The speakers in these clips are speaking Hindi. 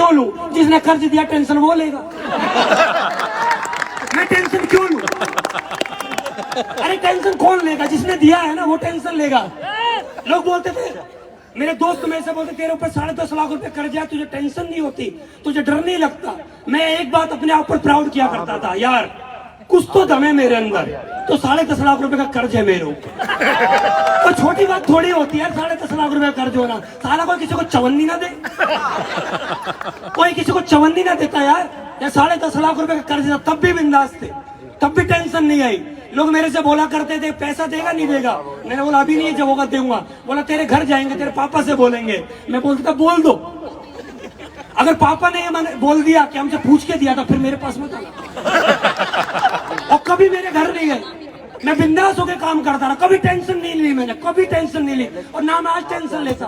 क्यों लूं? जिसने कर्ज दिया टेंशन वो लेगा, मैं टेंशन क्यों लूं? अरे टेंशन कौन लेगा? जिसने दिया है ना वो टेंशन लेगा। लोग बोलते थे, मेरे दोस्त में से बोलते, तेरे ऊपर 10.5 लाख रुपए कर्ज है, तुझे टेंशन नहीं होती, तुझे डर नहीं लगता? मैं एक बात अपने आप पर प्राउड किया करता था, यार कुछ तो दम है मेरे अंदर, तो 10.5 लाख रुपए का कर्ज है मेरे ऊपर। तो छोटी बात थोड़ी होती है 10.5 लाख रुपए का कर्ज होना। साला कोई किसी को चवन्नी ना दे, कोई किसी को चवन्नी ना देता यार। या 10.5 लाख रुपए का कर्ज था, तब भी बिंदास थे, तब भी टेंशन नहीं आई। लोग मेरे से बोला करते थे, पैसा देगा नहीं देगा? मैंने बोला अभी नहीं, जब होगा दूंगा। बोला तेरे घर जाएंगे, तेरे पापा से बोलेंगे। मैं बोलता था बोल दो, अगर पापा ने मैंने बोल दिया कि हमसे पूछ के दिया था, फिर मेरे पास मत आना। और कभी मेरे घर नहीं गए, मैं बिंदास होकर काम करता रहा, कभी टेंशन नहीं ली मैंने, कभी टेंशन नहीं ली, और ना मैं आज टेंशन लेता।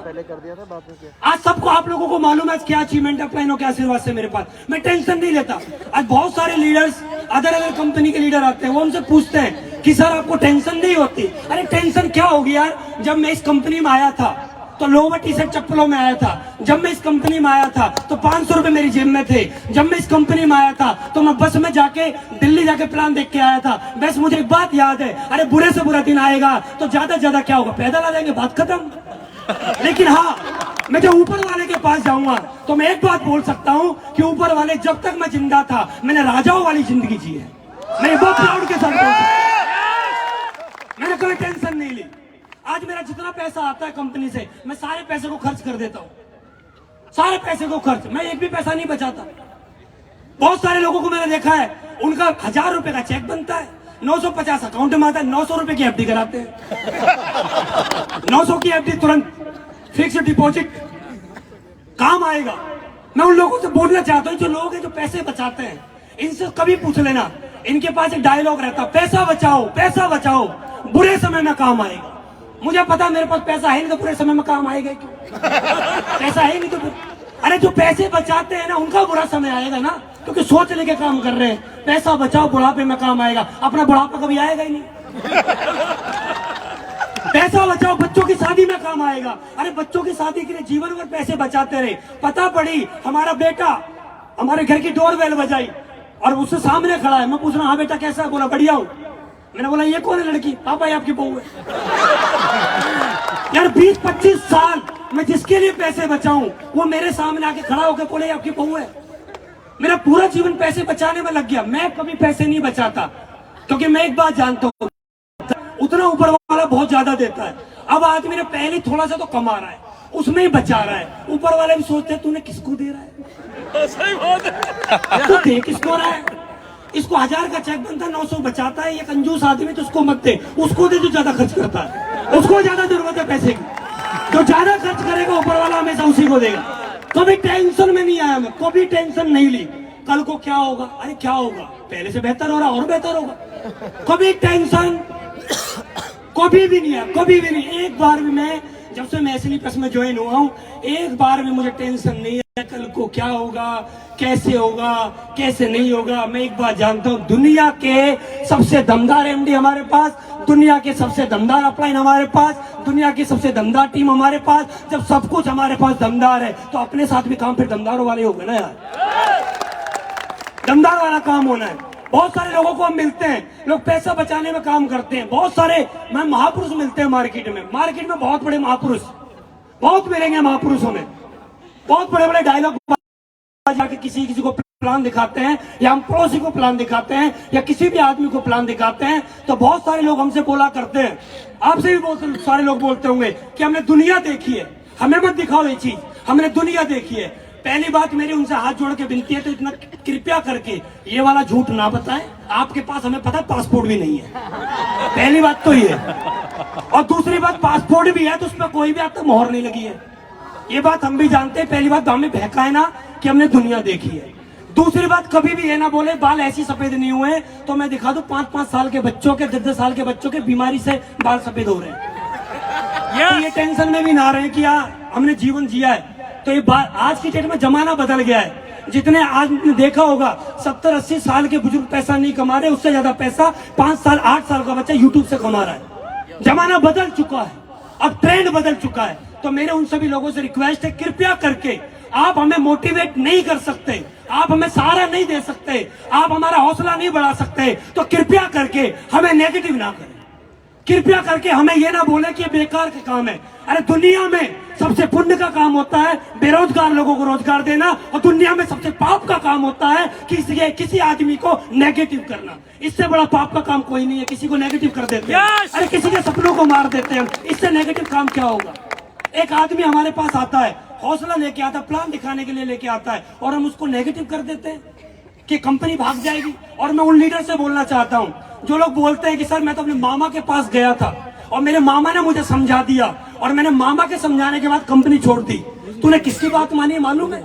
आज सबको, आप लोगों को मालूम है क्या अचीवमेंट है अपनों के आशीर्वाद से मेरे पास, मैं टेंशन नहीं लेता। आज बहुत सारे लीडर्स, अदर कंपनी के लीडर आते हैं, वो उनसे पूछते हैं कि सर आपको टेंशन नहीं होती? अरे टेंशन क्या होगी यार, जब मैं इस कंपनी में आया था तो लोवर टी शर्ट चप्पलों में आया था, जब मैं इस कंपनी में आया था तो 500 रुपए मेरी जेब में थे, जब मैं इस कंपनी में आया था तो मैं बस में जाके दिल्ली जाके प्लान देख के आया था। बस मुझे एक बात याद है, अरे बुरे से बुरा दिन आएगा तो ज्यादा से ज्यादा क्या होगा, पैदल आ जाएंगे, बात खत्म। लेकिन हाँ, मैं जब ऊपर वाले के पास जाऊंगा तो मैं एक बात बोल सकता हूँ कि ऊपर वाले, जब तक मैं जिंदा था मैंने राजाओं वाली जिंदगी जी है। मैंने बहुत प्राउड के साथ बोल सकता, मैंने कभी टेंशन नहीं ली। आज मेरा जितना पैसा आता है कंपनी से, मैं सारे पैसे को खर्च कर देता हूँ, सारे पैसे को खर्च, मैं एक भी पैसा नहीं बचाता। बहुत सारे लोगों को मैंने देखा है, उनका 1000 रुपए का चेक बनता है, 950 अकाउंट में आता है, 900 रुपए की एफडी कराते हैं। 900 की एफडी तुरंत फिक्स्ड डिपॉजिट काम आएगा। मैं उन लोगों से बोलना चाहता हूँ, जो लोग हैं जो पैसे बचाते हैं, इनसे कभी पूछ लेना, इनके पास एक डायलॉग रहता, पैसा बचाओ, पैसा बचाओ, बुरे समय में काम आएगा। मुझे पता मेरे पास पैसा है नहीं तो बुरे समय में काम आएगा क्यों? पैसा है नहीं तो अरे जो पैसे बचाते हैं ना, उनका बुरा समय आएगा ना, क्योंकि सोच लेके काम कर रहे हैं। पैसा बचाओ, बुढ़ापे में काम आएगा, अपना बुढ़ापा कभी आएगा ही नहीं। पैसा बचाओ, बच्चों की शादी में काम आएगा। अरे बच्चों की शादी के लिए जीवन भर पैसे बचाते रहे, पता पड़ी हमारा बेटा हमारे घर की डोरबेल बजाई और उससे सामने खड़ा है, मैं पूछ रहा हाँ बेटा कैसा है? बोला बढ़िया हूँ। मैंने बोला ये कौन है लड़की? पापा ये आपकी बहू है। यार 20-25 साल मैं जिसके लिए पैसे बचाऊं, वो मेरे सामने आके खड़ा होकर बोले आपकी बहू है। मेरा पूरा जीवन पैसे बचाने में लग गया। मैं कभी पैसे नहीं बचाता, क्योंकि मैं एक बात जानता हूं, उतना ऊपर वाला बहुत ज्यादा देता है। अब आदमी ने पहले थोड़ा सा तो कमा रहा है, उसमें ही बचा रहा है, ऊपर वाले भी सोचते हैं तूने किसको दे रहा है, सही बात है, तू दे किसको रहा है? इसको 1000 का चेक बनता है, 900 बचाता है, ये कंजूस आदमी, तो उसको मत दे, उसको दे जो ज्यादा खर्च करता है, उसको ज्यादा जरूरत है पैसे की। जो ज्यादा खर्च करेगा ऊपर वाला हमेशा उसी को देगा। कभी टेंशन में नहीं आया मैं, कभी टेंशन नहीं ली कल को क्या होगा, अरे क्या होगा, पहले से बेहतर हो रहा, और बेहतर होगा। कभी टेंशन कभी भी नहीं है, कभी भी नहीं। एक बार भी मैं, जब से मैं एसली प्लस में ज्वाइन हुआ हूँ, एक बार भी मुझे टेंशन नहीं है कल को क्या होगा, कैसे होगा, कैसे नहीं होगा। मैं एक बात जानता हूँ, दुनिया के सबसे दमदार एमडी हमारे पास, दुनिया के सबसे दमदार अपलाइन हमारे पास, दुनिया की सबसे दमदार टीम हमारे पास। जब सब कुछ हमारे पास दमदार है तो अपने साथ भी काम फिर दमदारों वाले हो गए ना यार, दमदार वाला काम होना है। बहुत सारे लोगों को हम मिलते हैं, लोग पैसा बचाने में काम करते हैं। बहुत सारे मैं महापुरुष मिलते हैं मार्केट में बहुत बड़े महापुरुष बहुत मिलेंगे महापुरुषों में, बहुत बड़े बड़े डायलॉग जाके किसी को प्लान दिखाते हैं, या हम पड़ोसी को प्लान दिखाते हैं, या किसी भी आदमी को प्लान दिखाते हैं, तो बहुत सारे लोग हमसे बोला करते हैं, आपसे भी बहुत सारे लोग बोलते होंगे कि हमने दुनिया देखी है, हमें मत दिखाओ ये चीज, हमने दुनिया देखी है। पहली बात मेरी उनसे हाथ जोड़ के विनती है, तो इतना कृपया करके ये वाला झूठ ना बताएं। आपके पास हमें पता पासपोर्ट भी नहीं है, पहली बात तो ये। और दूसरी बात, पासपोर्ट भी है तो उसमें कोई भी आप तक मोहर नहीं लगी है, ये बात हम भी जानते हैं। पहली बात हमें बहकाए ना कि हमने दुनिया देखी है। दूसरी बात, कभी भी ये ना बोले बाल ऐसी सफेद नहीं हुए तो मैं दिखा दूं 5-5 साल के बच्चों के, 10-10 साल के बच्चों के बीमारी से बाल सफेद हो रहे हैं। तो ये टेंशन में भी ना रहे कि यार हमने जीवन जिया है। तो ये बात, आज की डेट में जमाना बदल गया है। जितने आज ने देखा होगा 70-80 साल के बुजुर्ग पैसा नहीं कमा रहे, उससे ज्यादा पैसा 5 साल 8 साल का बच्चा यूट्यूब से कमा रहा है। जमाना बदल चुका है, अब ट्रेंड बदल चुका है। तो मेरे उन सभी लोगों से रिक्वेस्ट है, कृपया करके आप हमें मोटिवेट नहीं कर सकते, आप हमें सहारा नहीं दे सकते, आप हमारा हौसला नहीं बढ़ा सकते, तो कृपया करके हमें नेगेटिव ना करें। कृपया करके हमें यह ना बोले कि ये बेकार का काम है। अरे दुनिया में सबसे पुण्य का काम होता है बेरोजगार लोगों को रोजगार देना, और दुनिया में सबसे पाप का काम होता है किसी आदमी को नेगेटिव करना। इससे बड़ा पाप का काम कोई नहीं है। किसी को नेगेटिव कर देते हैं, अरे किसी के सपनों को मार देते हैं, इससे नेगेटिव काम क्या होगा। एक आदमी हमारे पास आता है, हौसला लेके आता है, प्लान दिखाने के लिए लेके आता है, और हम उसको नेगेटिव कर देते हैं कि कंपनी भाग जाएगी। और मैं उन लीडर से बोलना चाहता हूं जो लोग बोलते हैं कि सर मैं तो अपने मामा के पास गया था और मेरे मामा ने मुझे समझा दिया और मैंने मामा के समझाने के बाद कंपनी छोड़ दी। तूने किसकी बात मानी है मालूम है?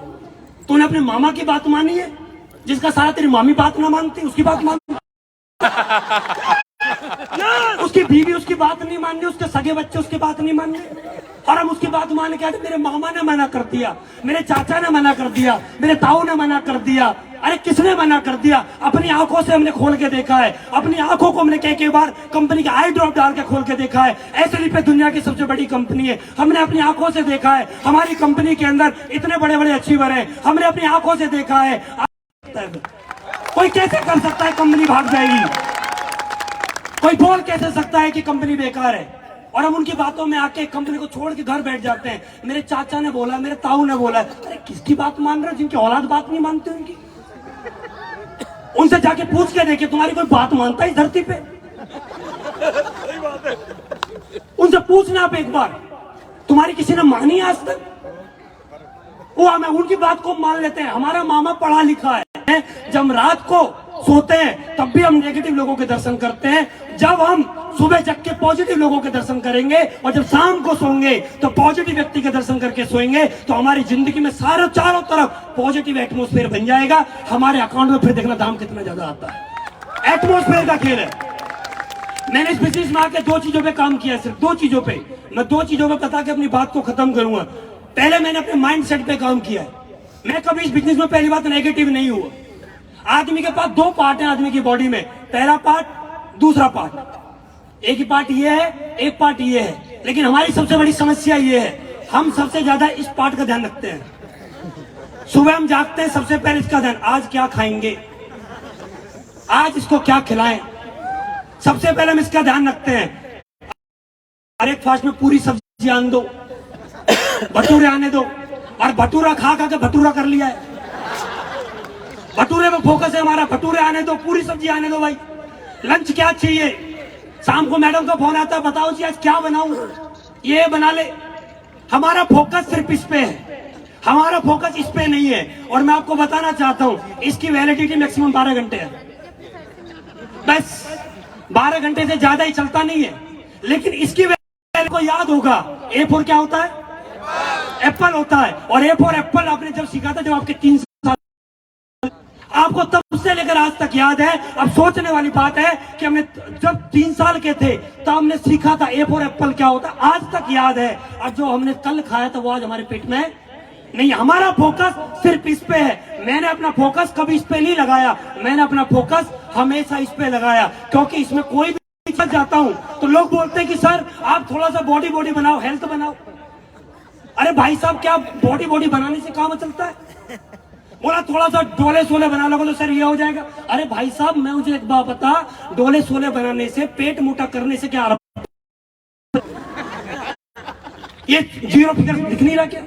तूने अपने मामा की बात मानी है? जिसका सारा तेरी मामी बात ना मानती उसकी बात मान उसकी बीवी उसकी बात नहीं मान रही, उसके सगे बच्चे उसकी बात नहीं मान रहे, और हम उसकी बात मान के आते मेरे मामा ने मना कर दिया, मेरे चाचा ने मना कर दिया, मेरे ताऊ ने मना कर दिया। अरे किसने मना कर दिया? अपनी आंखों से हमने खोल के देखा है, अपनी आंखों को हमने कई बार कंपनी का आई ड्रॉप डाल के खोल के देखा है। ऐसे पे दुनिया की सबसे बड़ी कंपनी है, हमने अपनी आंखों से देखा है। हमारी कंपनी के अंदर इतने बड़े बड़े अचीवर हैं, हमने अपनी आंखों से देखा है। कोई कैसे कर सकता है कंपनी भाग जाएगी? कोई बोल कैसे सकता है कि कंपनी बेकार है? और हम उनकी बातों में आके कंपनी को छोड़ के घर बैठ जाते हैं। मेरे चाचा ने बोला, मेरे ताऊ ने बोला। अरे किसकी बात मान रहे हो? जिनकी औलाद बात नहीं मानती उनकी, उनसे जाके पूछ के देखिए तुम्हारी कोई बात मानता है इस धरती पे? उनसे पूछना आप एक बार, तुम्हारी किसी ने मानी है आज तक? वो हमें उनकी बात को मान लेते हैं। हमारा मामा पढ़ा लिखा है, जब रात को सोते हैं तब भी हम नेगेटिव लोगों के दर्शन करते हैं। जब हम सुबह जग के पॉजिटिव लोगों के दर्शन करेंगे और जब शाम को सोएंगे तो पॉजिटिव व्यक्ति के दर्शन करके सोएंगे, तो हमारी जिंदगी में चारों तरफ पॉजिटिव एटमॉस्फेयर बन जाएगा। हमारे अकाउंट में फिर देखना दाम कितना ज्यादा आता है। एटमॉस्फेयर का खेल है। मैंने इस बिजनेस में आके दो चीजों पे काम किया, सिर्फ दो चीजों पे। मैं दो चीजों पे बता के अपनी बात को खत्म करूंगा। पहले मैंने अपने माइंड सेट पे काम किया है। मैं कभी इस बिजनेस में पहली बात नेगेटिव नहीं हुआ। आदमी के पास दो पार्ट है आदमी की बॉडी में, पहला पार्ट, दूसरा पार्ट। एक ही पार्ट ये है, एक पार्ट ये है। लेकिन हमारी सबसे बड़ी समस्या ये है, हम सबसे ज्यादा इस पार्ट का ध्यान रखते हैं। सुबह हम जागते हैं, सबसे पहले इसका ध्यान, आज क्या खाएंगे, आज इसको क्या खिलाएं, सबसे पहले हम इसका ध्यान रखते हैं। ब्रेकफास्ट में पूरी सब्जी आने दो, भटूरे आने दो, और भटूरा खा के भटूरा कर लिया है। भटूरे में फोकस है हमारा, भटूरे आने दो, पूरी सब्जी आने दो भाई। लंच क्या चाहिए? शाम को मैडम का फोन आता है, बताओ जी आज क्या बनाऊं, ये बना ले। हमारा फोकस सिर्फ इस पे है, हमारा फोकस इस पे नहीं है। और मैं आपको बताना चाहता हूं, इसकी वैलिडिटी मैक्सिमम 12 घंटे है, बस 12 घंटे से ज्यादा ही चलता नहीं है। लेकिन इसकी वैलिडिटी को याद होगा, ए फॉर क्या होता है? एप्पल होता है। और ए फॉर एप्पल आपने जब सीखा था, जब आपके 3 साल, आपको तब से लेकर आज तक याद है। अब सोचने वाली बात है कि हमने जब 3 साल के थे तब हमने सीखा था ए फॉर एप्पल क्या होता है, आज तक याद है। और जो हमने कल खाया था वो आज हमारे पेट में नहीं। हमारा फोकस सिर्फ इस पे है। मैंने अपना फोकस कभी इस पे नहीं लगाया, मैंने अपना फोकस हमेशा इस पे लगाया, क्योंकि इसमें कोई भी फंस जाता हूं तो लोग बोलते हैं कि सर आप थोड़ा सा बॉडी बनाओ, हेल्थ बनाओ। अरे भाई साहब, क्या बॉडी बनाने से काम चलता है? बोला थोड़ा सा डोले सोले बना लोगे तो सर ये हो जाएगा। अरे भाई साहब, मैं मुझे एक बात बता, डोले सोले बनाने से, पेट मोटा करने से क्या ये जीरो फिगर दिख नहीं रहा क्या?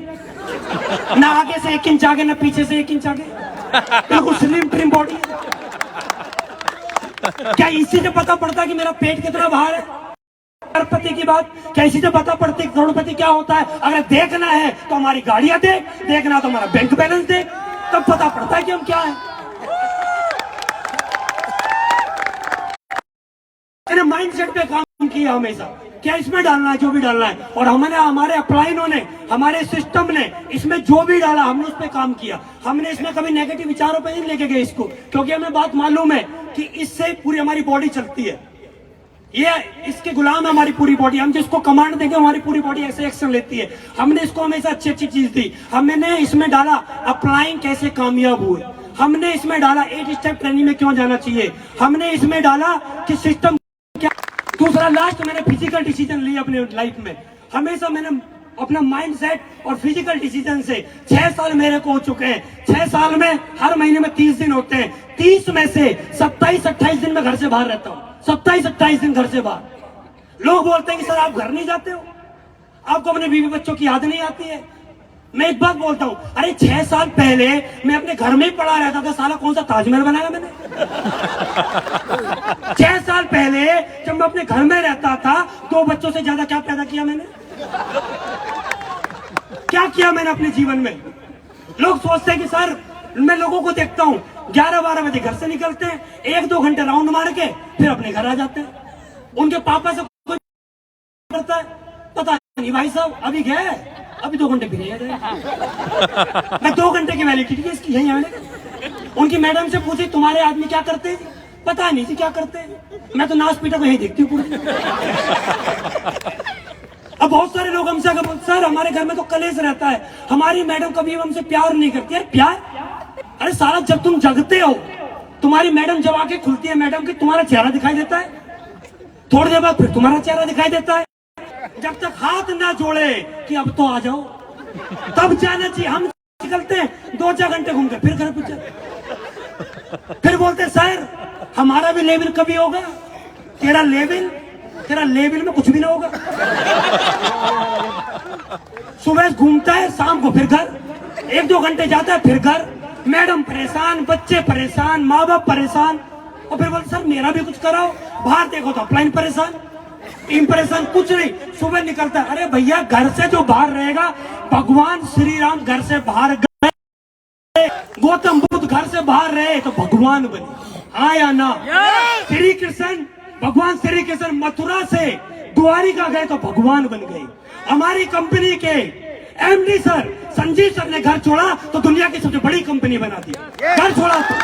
ना आगे से 1 इंच आगे, ना पीछे से 1 इंच आगे, बिल्कुल स्लिम ट्रिम बॉडी। क्या इसी से पता पड़ता है कि मेरा पेट कितना बाहर है? करोड़पति की बात क्या इसी से पता पड़ती है करोड़पति क्या होता है? अगर देखना है तो हमारी गाड़ियां देख, देखना तो हमारा बैंक बैलेंस देख, तब पता पड़ता है कि हम क्या है। मैंने माइंडसेट पे काम किया हमेशा, क्या इसमें डालना है, जो भी डालना है। और हमने, हमारे अपलाइनों ने, हमारे सिस्टम ने इसमें जो भी डाला हमने उस पे काम किया। हमने इसमें कभी नेगेटिव विचारों पे नहीं लेके गए इसको, क्योंकि हमें बात मालूम है कि इससे पूरी हमारी बॉडी चलती है। ये इसके गुलाम है हमारी पूरी बॉडी। हम जिसको कमांड देंगे हमारी पूरी बॉडी ऐसे एक्शन लेती है। हमने इसको हमेशा अच्छी अच्छी चीज दी। हमने इसमें डाला अप्लाइंग कैसे कामयाब हुए, हमने इसमें डाला 8 स्टेप ट्रेनिंग में क्यों जाना चाहिए, हमने इसमें डाला कि सिस्टम क्या। दूसरा लास्ट, मैंने फिजिकल डिसीजन लिए अपने लाइफ में। हमेशा मैंने अपना माइंड सेट और फिजिकल डिसीजन से 6 साल मेरे को हो चुके हैं। 6 साल में हर महीने में 30 दिन होते हैं। 30 में से 27-28 दिन में घर से बाहर रहता हूँ। 27-28 दिन घर से बाहर। लोग बोलते हैं कि सर आप घर नहीं जाते हो, आपको अपने बीवी बच्चों की याद नहीं आती है। मैं एक बात बोलता हूँ, अरे 6 साल पहले मैं अपने घर में ही पड़ा रहता था, साला कौन सा ताजमहल बनाया मैंने? 6 साल पहले जब मैं अपने घर में रहता था 2 बच्चों से ज्यादा क्या पैदा किया मैंने? क्या किया मैंने अपने जीवन में? लोग सोचते हैं कि सर, मैं लोगों को देखता हूँ 11-12 बजे घर से निकलते हैं, 1-2 घंटे राउंड मार के फिर अपने घर आ जाते हैं। उनके पापा से कोई करता है, पता नहीं भाई साहब अभी गए, अभी 2 घंटे फिर मैं 2 घंटे की वैलिडिटी इसकी यही है। उनकी मैडम से पूछी तुम्हारे आदमी क्या करते हैं? पता नहीं थी क्या करते हैं, मैं तो नाच पीटा को यही देखती हूँ पूरी। अब बहुत सारे लोग हमसे सर हमारे घर में तो कलेश रहता है, हमारी मैडम कभी हमसे प्यार नहीं करती है। प्यार? अरे साला जब तुम जगते हो, तुम्हारी मैडम जब आके खुलती है, मैडम की तुम्हारा चेहरा दिखाई देता है, थोड़ी देर बाद फिर तुम्हारा चेहरा दिखाई देता है। जब तक हाथ ना जोड़े कि अब तो आ जाओ, तब जाना चाहिए। हम निकलते हैं 2-4 घंटे घूम के फिर घर पहुंचे, फिर बोलते सर हमारा भी लेवल कभी होगा। तेरा लेवल में कुछ भी ना होगा। सुबह घूमता है, शाम को फिर घर, 1-2 घंटे जाता है फिर घर। मैडम परेशान, बच्चे परेशान, माँ बाप परेशान, और फिर बोलते सर मेरा भी कुछ कराओ। बाहर देखो तो अपलाइन परेशान, इंप्रेशन कुछ नहीं। सुबह निकलता है, अरे भैया घर से जो बाहर रहेगा, भगवान श्री राम घर से बाहर गए, गौतम बुद्ध घर से बाहर रहे तो भगवान बने, हाँ या ना? श्री कृष्ण, भगवान श्री कृष्ण मथुरा से द्वारिका गए तो भगवान बन गए। हमारी कंपनी के एमडी सर संजीव सर ने घर छोड़ा तो दुनिया की सबसे बड़ी कंपनी बना दी। घर छोड़ा तो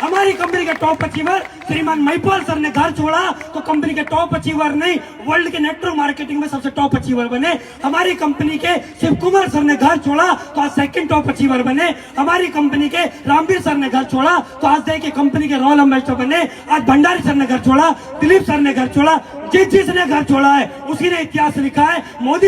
हमारी कंपनी के टॉप अचीवर श्रीमान महिपाल सर ने घर छोड़ा तो कंपनी के टॉप अचीवर नहीं, वर्ल्ड के नेटवर्क मार्केटिंग में सबसे टॉप अचीवर बने। हमारी कंपनी के शिव कुमार सर ने घर छोड़ा तो आज सेकंड टॉप अचीवर बने। हमारी कंपनी के रामवीर सर ने घर छोड़ा तो आज देखिए कंपनी के रॉयल एम्बेसडर बने। आज भंडारी सर ने घर छोड़ा, दिलीप सर ने घर छोड़ा, जिसने घर छोड़ा है उसी ने इतिहास लिखा है। मोदी